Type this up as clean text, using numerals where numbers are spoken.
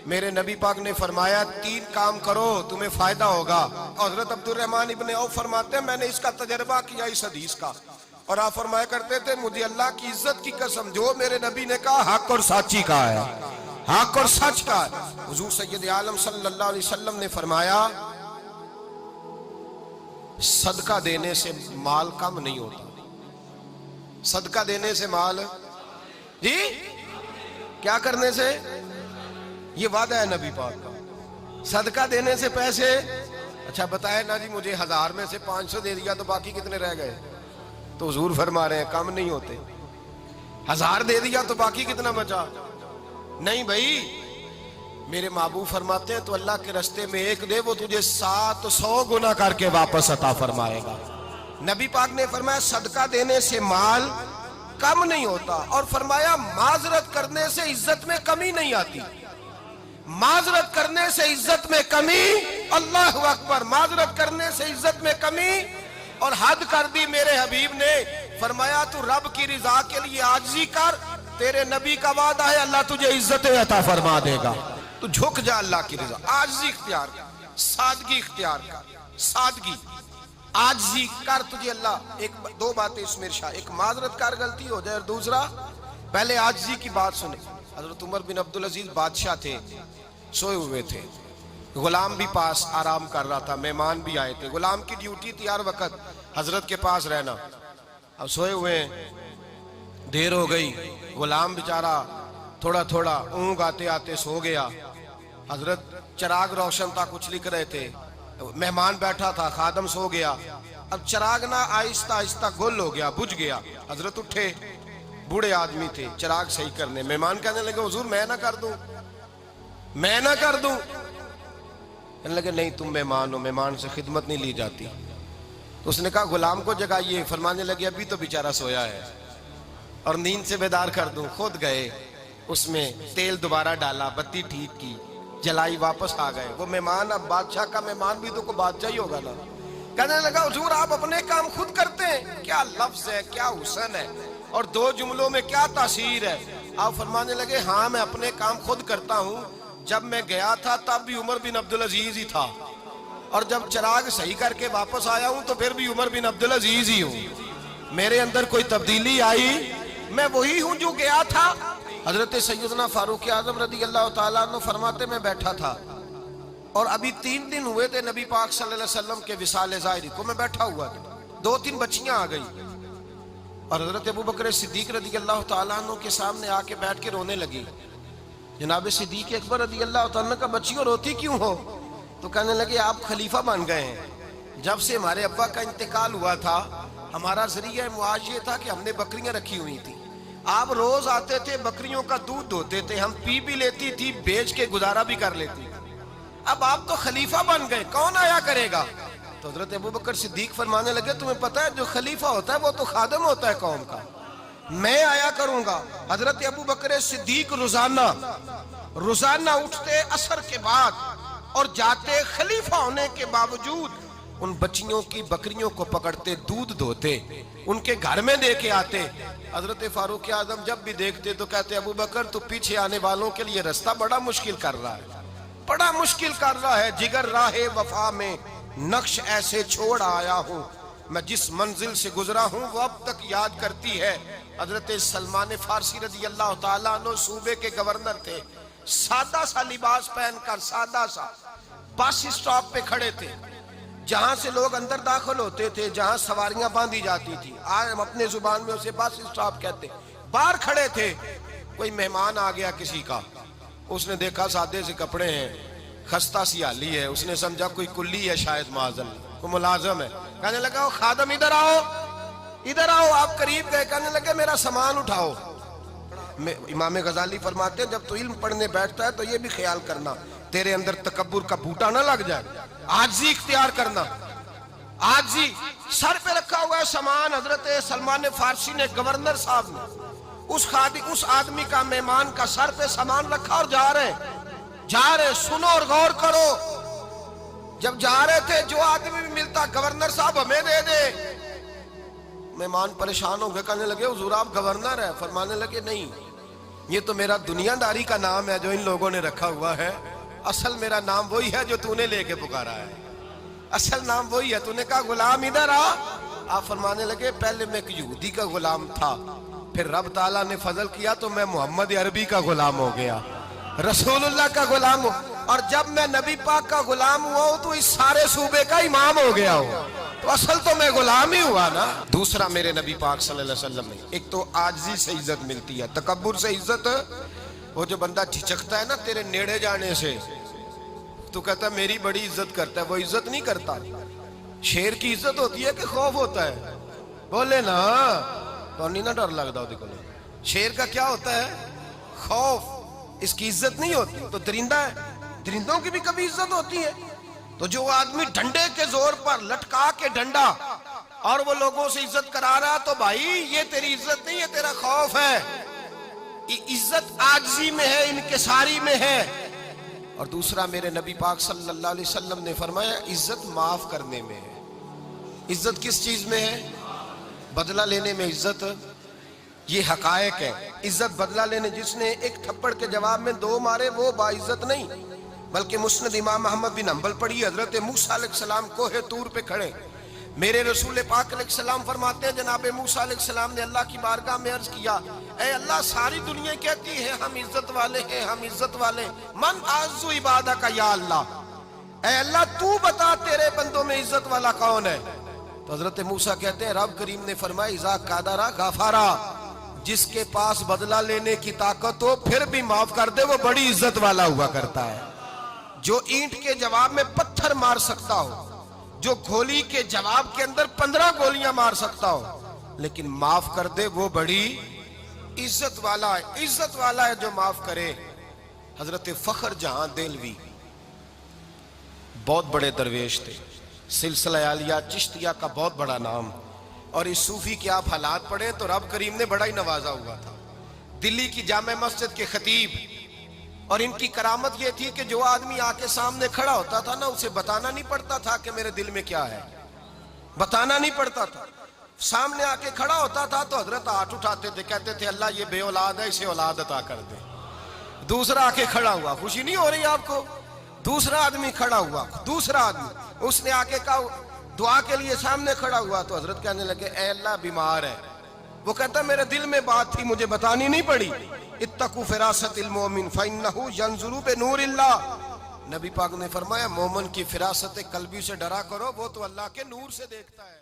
میرے نبی پاک نے فرمایا 3 کام کرو تمہیں فائدہ ہوگا. حضرت عبدالرحمن ابن عوف فرماتے ہیں میں نے اس کا تجربہ کیا اس حدیث کا, اور آپ فرمایا کرتے تھے مجھے اللہ کی عزت کی قسم جو میرے نبی نے کہا حق اور سچی کہا ہے, حق اور سچ کا ہے. حضور سید عالم صلی اللہ علیہ وسلم نے فرمایا صدقہ دینے سے مال کم نہیں ہوتا. صدقہ دینے سے مال جی کیا کرنے سے, یہ وعدہ ہے نبی پاک کا. صدقہ دینے سے پیسے, اچھا بتائے نا جی مجھے 1000 میں سے 500 دے دیا تو باقی کتنے رہ گئے, تو حضور فرما رہے ہیں کم نہیں ہوتے. 1000 دے دیا تو باقی کتنا بچا, نہیں بھائی. میرے محبوب فرماتے ہیں تو اللہ کے رستے میں 1 دے وہ تجھے 700 گنا کر کے واپس عطا فرمائے گا. نبی پاک نے فرمایا صدقہ دینے سے مال کم نہیں ہوتا, اور فرمایا معذرت کرنے سے عزت میں کمی نہیں آتی. معذرت کرنے سے عزت میں کمی, اللہ اکبر, معذرت کرنے سے عزت میں کمی. اور حد کر دی میرے حبیب نے, فرمایا تو رب کی رضا کے لیے عاجزی کر, تیرے نبی کا وعدہ ہے اللہ تجھے عزت عطا فرما دے گا. تو جھک جا اللہ کی رضا, عاجزی اختیار کر, سادگی اختیار کر, سادگی عاجزی کر, تجھے اللہ 2 باتیں اس میں ارشاد, ایک معذرت کر غلطی ہو جائے, اور دوسرا پہلے عاجزی کی بات سنے. حضرت عمر بن عبدالعزیز بادشاہ تھے, سوئے ہوئے تھے, غلام بھی پاس آرام کر رہا تھا, مہمان بھی آئے تھے. غلام کی ڈیوٹی تھی ہر وقت حضرت کے پاس رہنا. اب سوئے ہوئے ہیں, دیر ہو گئی, غلام بیچارہ تھوڑا تھوڑا اونگ آتے آتے سو گیا. حضرت چراغ روشن تھا, کچھ لکھ رہے تھے, مہمان بیٹھا تھا, خادم سو گیا. اب چراغ نہ آہستہ آہستہ گل ہو گیا, بجھ گیا. حضرت اٹھے, بوڑھے آدمی تھے, چراغ صحیح کرنے. مہمان کہنے لگے حضور میں نہ کر دوں, میں نہ کر دوں. کہنے لگے نہیں تم مہمان ہو, مہمان سے خدمت نہیں لی جاتی. تو اس نے کہا غلام کو جگائیے. فرمانے لگے ابھی تو بیچارہ سویا ہے اور نیند سے بیدار کر دوں. خود گئے, اس میں تیل دوبارہ ڈالا, بتی ٹھیک کی, جلائی, واپس آ گئے. وہ مہمان, اب بادشاہ کا مہمان بھی تو کوئی بادشاہ ہی ہوگا نا. کہنے لگا حضور آپ اپنے کام خود کرتے ہیں, کیا لفظ ہے, کیا حسن ہے, اور 2 جملوں میں کیا تاثیر ہے. آپ فرمانے لگے ہاں میں اپنے کام خود کرتا ہوں. جب میں گیا تھا تب بھی عمر بن عبدالعزیز ہی تھا, اور جب چراغ صحیح کر کے واپس آیا ہوں تو پھر بھی عمر بن عبدالعزیز ہی ہوں. میرے اندر کوئی تبدیلی آئی, میں وہی ہوں جو گیا تھا. حضرت سیدنا فاروق اعظم رضی اللہ تعالیٰ عنہ فرماتے میں بیٹھا تھا, اور ابھی 3 دن ہوئے تھے نبی پاک صلی اللہ علیہ وسلم کے وصال ظاہری کو. میں بیٹھا ہوا تھا, 2-3 بچیاں آ گئی, اور حضرت ابو بکر صدیق رضی اللہ تعالیٰ عنہ کے سامنے آ کے بیٹھ کے رونے لگی. جناب صدیق اکبر رضی اللہ تعالیٰ عنہ کا بچیوں روتی کیوں ہو؟ تو کہنے لگے آپ خلیفہ بن گئے ہیں. جب سے ہمارے ابا کا انتقال ہوا تھا ہمارا ذریعہ معاش یہ تھا کہ ہم نے بکریاں رکھی ہوئی تھی. آپ روز آتے تھے, بکریوں کا دودھ دھوتے تھے, ہم پی بھی لیتی تھی, بیچ کے گزارا بھی کر لیتی. اب آپ تو خلیفہ بن گئے, کون آیا کرے گا؟ تو حضرت ابو بکر صدیق فرمانے لگے تمہیں پتہ ہے جو خلیفہ ہوتا ہے وہ تو خادم ہوتا ہے قوم کا, میں آیا کروں گا. حضرت ابو بکر صدیق روزانہ اٹھتے عصر کے بعد اور جاتے, خلیفہ ہونے کے باوجود ان بچیوں کی بکریوں کو پکڑتے, دودھ دھوتے, ان کے گھر میں دے کے آتے. حضرت فاروق اعظم جب بھی دیکھتے تو کہتے ابو بکر تو پیچھے آنے والوں کے لیے رستہ بڑا مشکل کر رہا ہے, بڑا مشکل کر رہا ہے. جگر راہ وفا میں نقش ایسے چھوڑ آیا ہوں, میں جس منزل سے گزرا ہوں وہ اب تک یاد کرتی ہے. حضرت سلمان فارسی رضی اللہ تعالیٰ عنہ صوبے کے گورنر تھے, سادہ سا لباس پہن کر, سادہ سا, بس اسٹاپ پہ کھڑے تھے, جہاں سے لوگ اندر داخل ہوتے تھے, جہاں سواریاں باندھی جاتی تھی, آج ہم اپنے زبان میں اسے بس اسٹاپ کہتے. باہر کھڑے تھے, کوئی مہمان آ گیا کسی کا, اس نے دیکھا سادے سے کپڑے ہیں, خستہ سی حالی ہے, اس نے سمجھا کوئی کلی ہے شاید, معاذ اللہ کوئی ملازم ہے. کہنے لگا خادم ادھر آؤ, ادھر آؤ. آپ قریب گئے, کہنے لگے میرا سامان اٹھاؤ. امام غزالی فرماتے ہیں جب تو علم پڑھنے بیٹھتا ہے تو یہ بھی خیال کرنا تیرے اندر تکبر کا بوٹا نہ لگ جائے, عاجزی اختیار کرنا. عاجزی, سر پہ رکھا ہوا ہے سامان. حضرت سلمان فارسی نے, گورنر صاحب نے, اس آدمی کا, مہمان کا سر پہ سامان رکھا اور جا رہے. سنو اور غور کرو. جب جا رہے تھے جو آدمی بھی ملتا گورنر صاحب ہمیں دے دے. مہمان پریشان ہو گئے, کہنے لگے حضور آپ گورنر ہیں؟ فرمانے لگے نہیں, یہ تو میرا دنیا داری کا نام ہے جو ان لوگوں نے رکھا ہوا ہے، اصل میرا نام وہی ہے جو تو نے لے کے پکارا ہے، اصل نام وہی ہے۔ تو نے کہا غلام ادھر آ، آپ فرمانے لگے پہلے میں ایک یہودی کا غلام تھا، پھر رب تعالیٰ نے فضل کیا تو میں محمد عربی کا غلام ہو گیا، رسول اللہ کا غلام ہوں، اور جب میں نبی پاک کا غلام ہوا ہوں تو اس سارے صوبے کا امام ہو گیا ہوں، تو اصل تو میں غلام ہی ہوا نا۔ دوسرا میرے نبی پاک صلی اللہ علیہ وسلم نے، ایک تو عاجزی سے عزت ملتی ہے، تکبر سے عزت، وہ جو بندہ جھجکتا ہے نا تیرے نیڑے جانے سے، تو کہتا ہے میری بڑی عزت کرتا ہے، وہ عزت نہیں کرتا۔ شیر کی عزت ہوتی ہے کہ خوف ہوتا ہے؟ بولے نا، تو نہیں نہ ڈر لگتا ہوتی کو۔ شیر کا کیا ہوتا ہے؟ خوف، اس کی عزت نہیں ہوتی۔ تو درندہ ہے، درندوں کی بھی کبھی عزت ہوتی ہے؟ تو جو آدمی ڈنڈے کے زور پر لٹکا کے ڈنڈا اور وہ لوگوں سے عزت کرا رہا، تو بھائی یہ تیری عزت نہیں ہے، تیرا خوف ہے۔ عزت عاجزی میں ہے، انکساری میں ہے۔ اور دوسرا میرے نبی پاک صلی اللہ علیہ وسلم نے فرمایا عزت معاف کرنے میں ہے۔ عزت کس چیز میں ہے؟ بدلہ لینے میں عزت، یہ حقائق ہے۔ عزت بدلہ لینے، جس نے ایک تھپڑ کے جواب میں 2 مارے وہ باعزت نہیں، بلکہ مسند امام احمد بن حنبل پڑھی، حضرت موسیٰ علیہ السلام کوہ طور پہ کھڑے، میرے رسول پاک علیہ السلام فرماتے ہیں جناب موسیٰ علیہ السلام نے اللہ کی بارگاہ میں عرض کیا، اے اللہ ساری دنیا کہتی ہے ہم عزت والے ہیں، ہم عزت والے، من اعز عبادک یا اللہ، اے اللہ تو بتا تیرے بندوں میں عزت والا کون ہے؟ تو حضرت موسیٰ کہتے ہیں رب کریم نے فرمایا اذا قادرا غفارا، جس کے پاس بدلہ لینے کی طاقت ہو پھر بھی معاف کر دے وہ بڑی عزت والا ہوا کرتا ہے۔ جو اینٹ کے جواب میں پتھر مار سکتا ہو، جو گولی کے جواب کے اندر 15 گولیاں مار سکتا ہو، لیکن معاف کر دے وہ بڑی عزت والا ہے۔ عزت والا ہے جو معاف کرے۔ حضرت فخر جہاں دہلوی بہت بڑے درویش تھے، سلسلہ عالیہ چشتیہ کا بہت بڑا نام، اور اس صوفی کے آپ حالات پڑھیں تو رب کریم نے بڑا ہی نوازا ہوا تھا۔ دلی کی جامع مسجد کے خطیب، اور ان کی کرامت یہ تھی کہ جو آدمی آ کے سامنے کھڑا ہوتا تھا نا اسے بتانا نہیں پڑتا تھا کہ میرے دل میں کیا ہے، بتانا نہیں پڑتا تھا۔ سامنے آ کے کھڑا ہوتا تھا تو حضرت ہاتھ اٹھاتے تھے، کہتے تھے اللہ یہ بے اولاد ہے اسے اولاد عطا کر دے۔ دوسرا آ کے کھڑا ہوا، خوشی نہیں ہو رہی آپ کو؟ دوسرا آدمی کھڑا ہوا، دوسرا آدمی، اس نے آ کے کہا دعا کے لیے سامنے کھڑا ہوا تو حضرت کہنے لگے اے اللہ بیمار ہے، وہ کہتا میرے دل میں بات تھی مجھے بتانی نہیں پڑی، اتقوا فراست المومن فإنہ ینظر بنور اللہ، نبی پاک نے فرمایا مومن کی فراست قلبی سے ڈرا کرو، وہ تو اللہ کے نور سے دیکھتا ہے۔